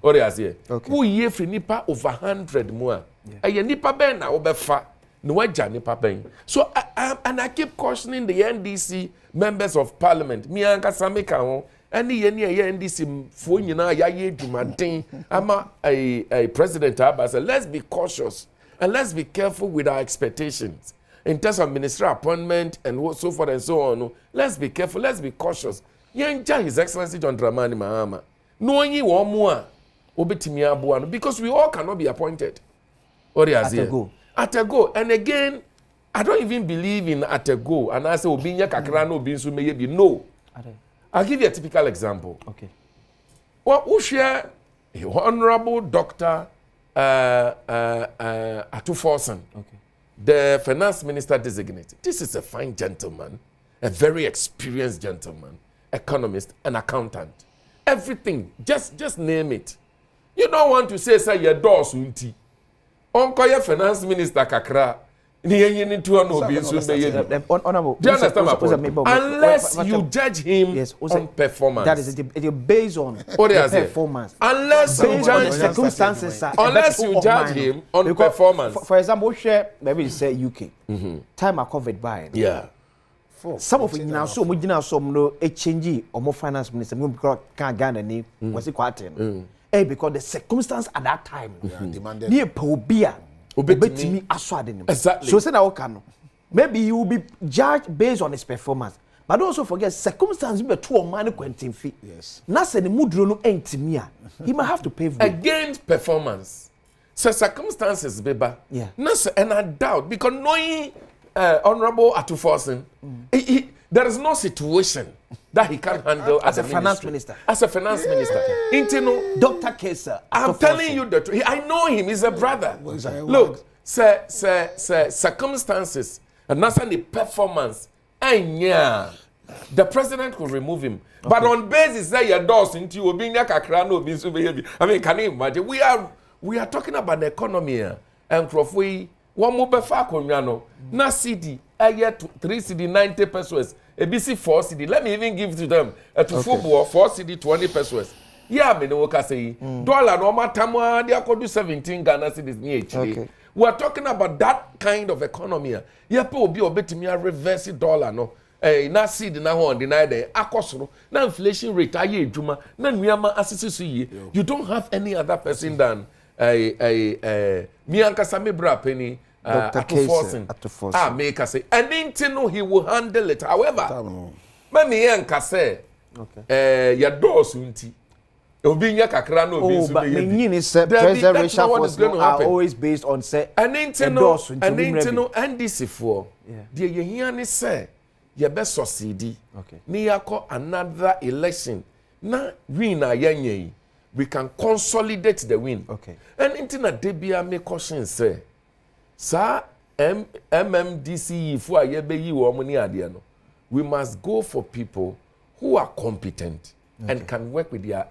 What is here? Who ye free nipa over 100 more? Aye nipa ben na obefa. No waja nipa ben. So I keep cautioning the NDC members of parliament. Me anka sameka ho. Any NDC fo nyina ya ye dwumaden ama a president Abbas. Let's be cautious. And let's be careful with our expectations. In terms of ministerial appointment and so forth and so on, let's be careful, let's be cautious. His Excellency John Dramani Mahama. No ye one more because we all cannot be appointed. At a go. And again, I don't even believe in at a go. And I say, Obinya Kakrano Binsu maybe. No. I'll give you a typical example. Okay. Well, who share Honorable Dr. Atuforsen, the finance minister designated. This is a fine gentleman, a very experienced gentleman, economist, an accountant. Everything, just name it. You don't want to say your door sunti. Onko your finance minister kakra. Do you understand my point? Unless you judge him on performance. That is it based on performance. Unless you judge circumstances. Unless you judge him on performance. For example, share maybe say UK. Time are covered by. Yeah. Some of it now so much now some no a change or more finance minister because can't get any was it quite because the circumstance at that time demanded near Pobia. Exactly. So say na okano. Maybe he will be judged based on his performance. But also forget circumstances be too man quentin fee. Yes. Na say the mudro no entimia. He might have to pay for against performance. So circumstances beba. Yeah. Na say and I doubt because knowing Honorable Atuforsen, there is no situation that he can handle as a finance minister. As a finance minister. Intino Dr. Kesa. I'm telling you the truth. I know him. He's a brother. Look, circumstances and that's the performance. And yeah, the president could remove him. Okay. But on basis that your doors into you being like a crown. I mean, can you imagine? We are talking about the economy here. And Crofwe, one more befa konyano. Na CD, I get 3 CD 90 pesos. ABC 4 CD. Let me even give to them to football 4 CD 20 pesos. Yeah, me no say dollar no matter they could do 17 Ghana cedis ni actually. We are talking about that kind of economy. Yeah, people be obetimi a reverse dollar no. Na seed na ho deny the akosoro. Na inflation rate aye adwuma. Na nnuama asisi so ye. You don't have any other person than me ankasa me bra penny Dr. Casey make us say anything no he will handle it. However, me ankasa say ya doors unti. Obi nya kakra no obi so but me say preservation force are always based on say anything no NDC for the ye hia ni say ye be succeed ni yakọ another election na win na yenye we can consolidate the win. Okay. And intina debia me caution say sa MMDC for ayebe yi wo mo ni ade no we must go for people who are competent and can work with their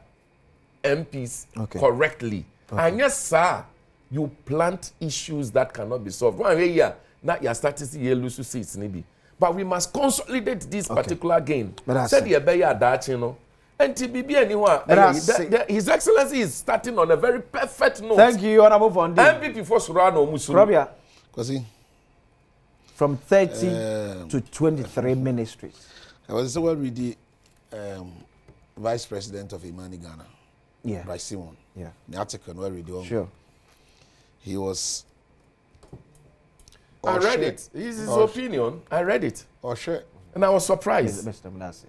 MPs correctly. And yes sir, you plant issues that cannot be solved. One year now you are starting to see lose seats maybe. But we must consolidate this particular gain. Said the beya that you know. And TBB anyone, His Excellency is starting on a very perfect note. Thank you, Honorable Fondi. MVP for Surano Musulu. From 30 to 23 ministries. I was so well with the Vice President of Imani Ghana. Yeah. By Simon. Yeah. The article where we do. Sure. He was. I read it. This is his opinion. I read it. And I was surprised. Mr. Manasi.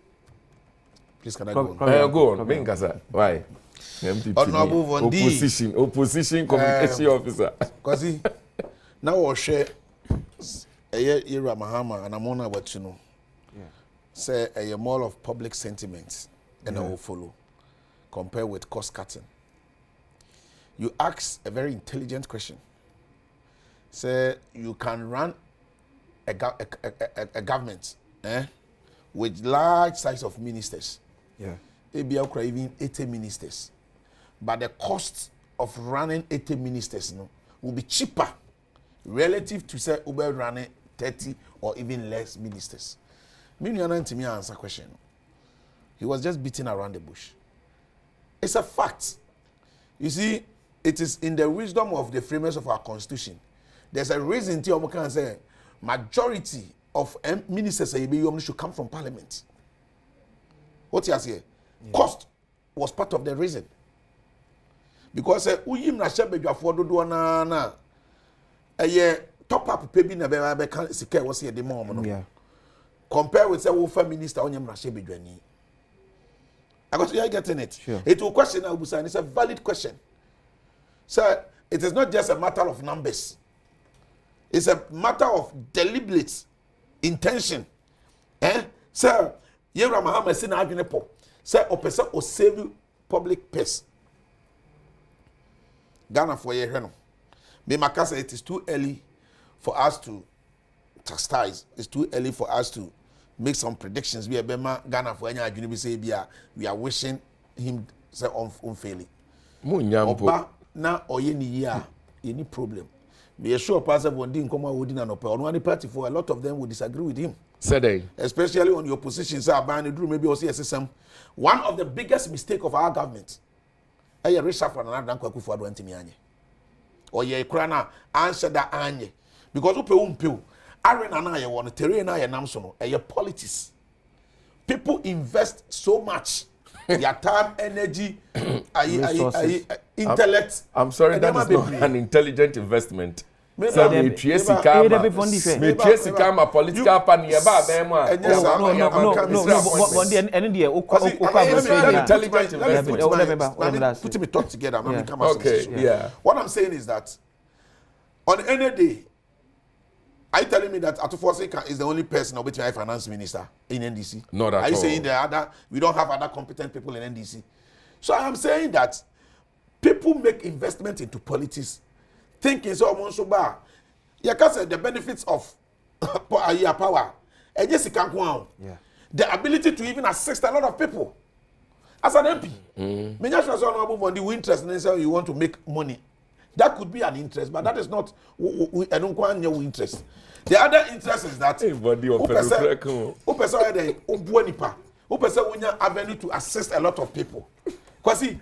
Please can I go on? Go on. Why? Opposition communication officer. Because now we'll share Ira Mahama and Amona what you know. Say a more of public sentiments and I will follow. Compare with cost cutting. You ask a very intelligent question. Say you can run a government with large size of ministers. Yeah. Maybe even 80 ministers. But the cost of running 80 ministers will be cheaper relative to say Uber running 30 or even less ministers. Meaning to me answer question. He was just beating around the bush. It's a fact. You see, it is in the wisdom of the framers of our constitution. There's a reason to can say majority of ministers should come from parliament. What you say? Cost was part of the reason. Because uyim na shebe dwafo dodo na top up pay bi na be kan sika wo se de mo no. Compare with say wo fa minister onyem na shebe dwani. I got you getting it. Sure. It will question Abusa and it's a valid question. So it is not just a matter of numbers. It's a matter of deliberate intention. Sir, Yera Mahama say na adwene po. Say opesa o save public purse. Ghana for ye no. Me makasa it is too early for us to chastise. It's too early for us to make some predictions. We are Ghana for any adwene say bia we are wishing him say unfairly. Oba na oye ni year any problem. Me sure pastor Bondi nkoma wodi na no pe ono any party for a lot of them will disagree with him. Said they. Especially on your position say ban the maybe also SSM. One of the biggest mistake of our government eye reshuffle and another kwaku for adwantimi anye. Or ye kura na answer that anye because upe umpe arena na ye won terrain na ye nam so no eye politics. People invest so much their time, energy, intellect. I'm sorry, that is not an intelligent investment. So me Tracy Kama political party about them. No. Intelligent investment. Put me talk together. Okay. Yeah. What I'm saying is that on any day, are you telling me that Atufosika is the only person or between finance minister in NDC? Not at all. Are you saying we don't have other competent people in NDC? So I am saying that people make investment into politics thinking so Monsoba. You can say the benefits of power. And yes, it can go on. The ability to even assist a lot of people. As an MP, many of us on the interest and say you want to make money. That could be an interest, but that is not I don't want your interest. The other interest is that avenue to assist a lot of people. Because see,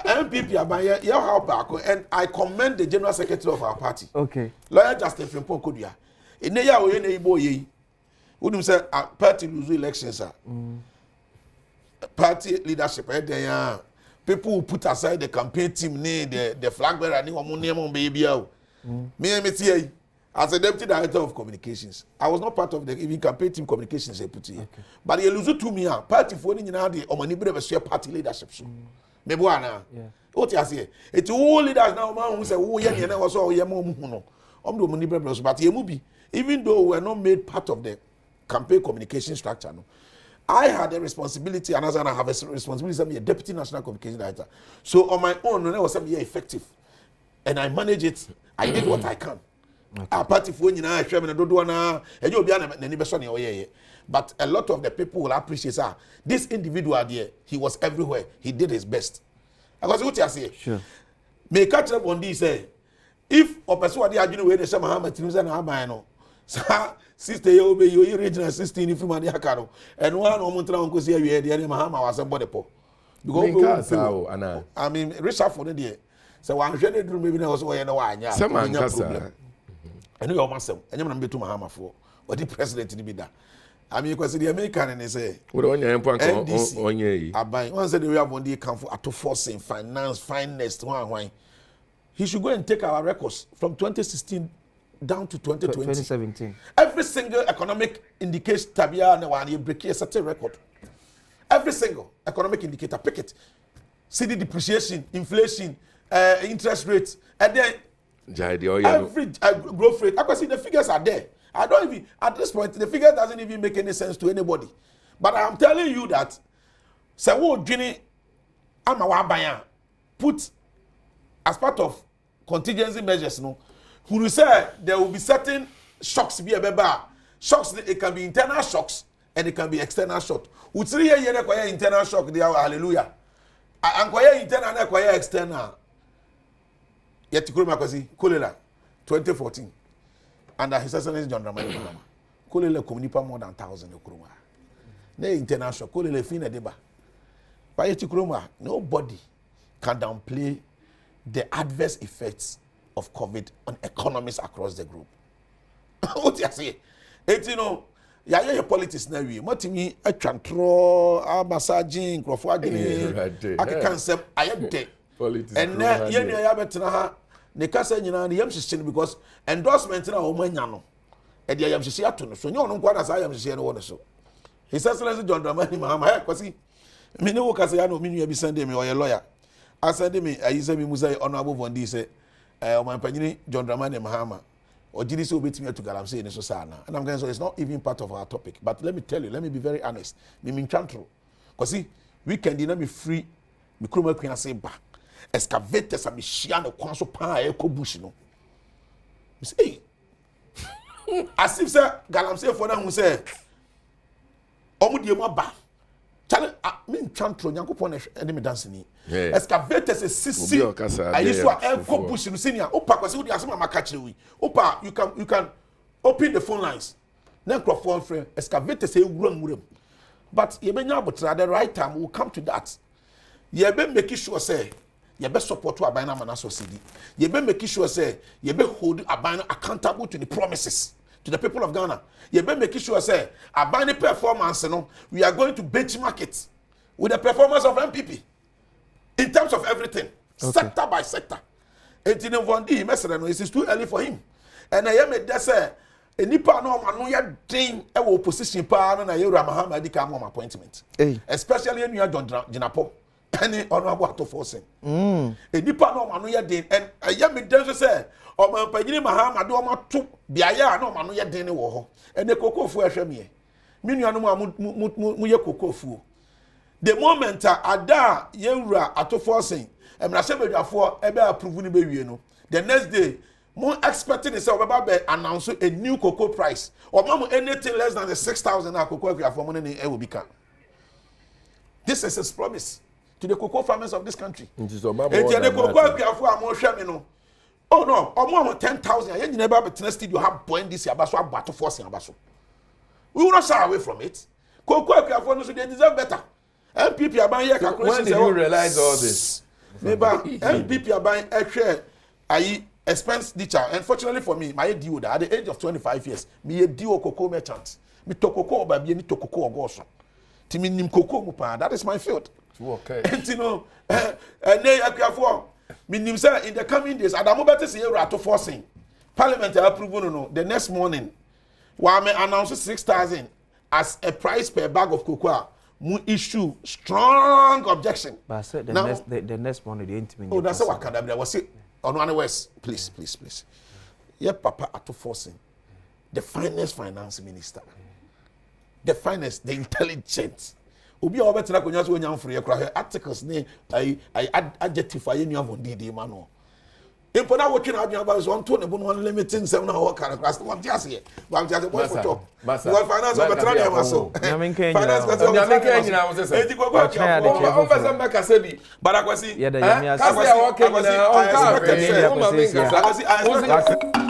MPP abaye you help back, and I commend the general secretary of our party. Okay. Lawyer Justin Frimpong Kodua. Ine ya oye na ibo ye. Wouldn't say party lose elections party leadership people who put aside the campaign team the flag bearer ni omo name baby me as a deputy director of communications I was not part of the even campaign team communications put here okay. But you lose to me party for ni nyina de omo ni bre share party leadership so me bo ana what you say it all leaders now man who say wo ye na wo so ye mo hu no omo ni bre so but ye mu bi even though we were not made part of the campaign communication structure no I had a responsibility and as I have a responsibility as a deputy national communication director so on my own no was something effective and I manage it I did what I can a party for nyina hwe me na dodo na eje obi na ni be so na oyeye but a lot of the people will appreciate this individual there he was everywhere he did his best because what you say sure me catch up on this say if a person wey dey adwene we dey say Muhammad Tinubu na aban no sa sister you be you original 16 if man yakaro and one o montra on kosi awie dey Mahama was body po because I mean Richard for there say wan hwe dey drum maybe na so we na wa anya problem and you almost say enyam na betu Mahama for what the president ni be da I mean because the American and say we don yan point onye yi aban one say the way abon dey come for auto forcing finance finest one he should go and take our records from 2016 down to 2017. Every single economic indicator tabia na one you break a certain record. Every single economic indicator, pick it. CD depreciation, inflation, interest rates, and then every growth rate. I can see the figures are there. I don't even at this point the figure doesn't even make any sense to anybody. But I am telling you that Sawo Jini Amawa put as part of contingency measures, no. Who say there will be certain shocks be a beba. Shocks it can be internal shocks and it can be external shocks. We see here internal shock they are hallelujah. And internal and external. Yet Kuruma kwasi cholera 2014 under His Excellency John Dramani Mahama. Cholera communipa more than 1,000 Kuruma. Ne internal shock cholera fina deba. But yet Kuruma nobody can downplay the adverse effects of COVID on economies across the group. What you say? It's you know, your politics now. Matimi a chantro, a massaging, crofagini, I can say I am dead. And then you know, better the casa you know, the yam because endorsement na omanyano. And the yam shishia to so you know what as I am shishia no so. His Excellency John Dramani Mahama, kwasi. Me no work as I know me be send me or a lawyer. I send me I use me Musa honorable Bondi say my penny John Dramani Mahama or GDC will beat me to Galamsey in Susana. And I'm going to say it's not even part of our topic. But let me tell you, let me be very honest. Me mean chantro. Because see, we can deny me free. Me kroma kwena say ba. Excavators a me shia no kwanso pa e ko bush no. Me say as if say Galamsey for na hu say omu die mu ba. Chale me chantro nyankopon e me dance ni. Excavators a sisi I used to go bush no senior opa kwase udi asema makachire wi opa you can open the phone lines na microphone frame excavators e wuram but ye benya abotra the right time will come to that ye be make sure say ye be support aban na manaso cd ye be make sure say ye be hold aban accountable to the promises to the people of Ghana ye be make sure say aban performance no we are going to benchmark it with the performance of MPP in terms of everything, okay. Sector by sector. And in Vondi, it is too early for him. And I am a say, a nipa no man no thing a opposition power na Yura Mahama di come appointment. Especially when you are John Jinapo, any honorable to forcing. A nipa no man no din and I am a dancer say, or my Pagini Mahama do ma to biaya no man no din wo. And the cocoa fu ehweme. Minu anu mu ye cocoa fu. The moment ada yewura atoforcing emrasebedwafo ebe approve ni bewie no the next day mo expecting say obeba be announce a new cocoa price or mama anything less than the 6,000 cocoa afiafo mo ne e will become. This is his promise to the cocoa farmers of this country. And the cocoa afiafo am hwe me no oh no omo 10,000 ye nyina ba betena studio have point this abaso abato forcing abaso we will not shy away from it. Cocoa afiafo no so they deserve better. MPP aban here calculation. When did you realize all this? maybe MPP are buying extra expense teacher. Unfortunately for me, my deal at the age of 25 years, me a deal cocoa merchant. Me to cocoa by me to cocoa goso. Timi nim cocoa mupa. That is my field. Okay. And you know, and they are in the coming days, Adamo better say you are to forcing. Parliament approval no. The next morning, while me announce 6,000 as a price per bag of cocoa. Mu issue strong objection. But I said now, the next morning the intimate. Oh, that's what I was say. On one west, please. Yeah, Papa at forcing the finance minister, the finance, the intelligent. Obi a better ko nyaso nyam free kra articles ne I adjectify you have on DD man. Impona working out your about one to one limiting 7 hour class. One just here. But just boy for talk. Because finance over try am so. Finance go to nyina wo say. Eti go go o pesa mbaka sebi. Barakwasi. Yeah, the yamia. Kasi a working na on ka.